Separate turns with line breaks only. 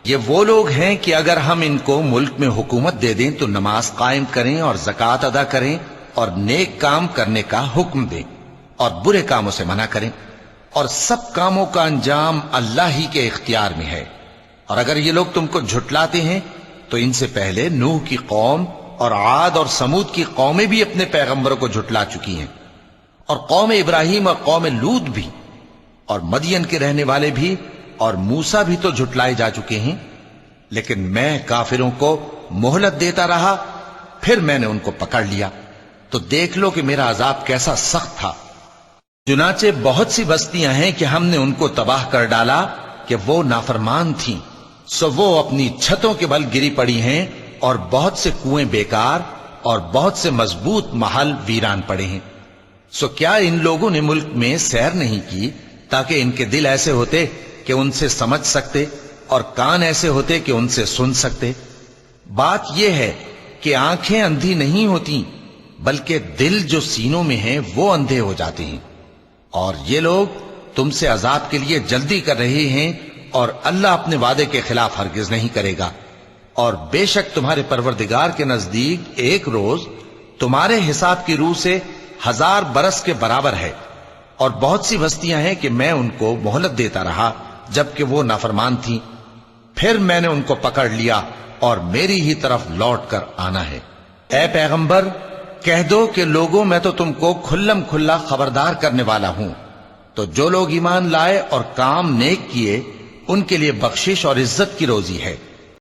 یہ وہ لوگ ہیں کہ اگر ہم ان کو ملک میں حکومت دے دیں تو نماز قائم کریں اور زکوٰۃ ادا کریں اور نیک کام کرنے کا حکم دیں اور برے کاموں سے منع کریں، اور سب کاموں کا انجام اللہ ہی کے اختیار میں ہے۔ اور اگر یہ لوگ تم کو جھٹلاتے ہیں تو ان سے پہلے نوح کی قوم اور عاد اور سمود کی قومیں بھی اپنے پیغمبروں کو جھٹلا چکی ہیں، اور قوم ابراہیم اور قوم لوط بھی، اور مدین کے رہنے والے بھی، اور موسیٰ بھی تو جھٹلائے جا چکے ہیں۔ لیکن میں کافروں کو مہلت دیتا رہا، پھر میں نے ان کو پکڑ لیا، تو دیکھ لو کہ میرا عذاب کیسا سخت تھا۔ چنانچہ بہت سی بستیاں ہیں کہ ہم نے ان کو تباہ کر ڈالا کہ وہ نافرمان تھیں، سو وہ اپنی چھتوں کے بل گری پڑی ہیں، اور بہت سے کنویں بیکار اور بہت سے مضبوط محل ویران پڑے ہیں۔ سو کیا ان لوگوں نے ملک میں سیر نہیں کی تاکہ ان کے دل ایسے ہوتے کہ ان سے سمجھ سکتے اور کان ایسے ہوتے کہ ان سے سن سکتے؟ بات یہ ہے کہ آنکھیں اندھی نہیں ہوتی، بلکہ دل جو سینوں میں ہیں وہ اندھے ہو جاتے ہیں۔ اور یہ لوگ تم سے عذاب کے لیے جلدی کر رہے ہیں، اور اللہ اپنے وعدے کے خلاف ہرگز نہیں کرے گا۔ اور بے شک تمہارے پروردگار کے نزدیک ایک روز تمہارے حساب کی روح سے 1000 برس کے برابر ہے۔ اور بہت سی بستیاں ہیں کہ میں ان کو مہلت دیتا رہا جبکہ وہ نافرمان تھیں، پھر میں نے ان کو پکڑ لیا اور میری ہی طرف لوٹ کر آنا ہے۔ اے پیغمبر کہہ دو کہ لوگوں میں تو تم کو کھلم کھلا خبردار کرنے والا ہوں، تو جو لوگ ایمان لائے اور کام نیک کیے ان کے لیے بخشش اور عزت کی روزی ہے۔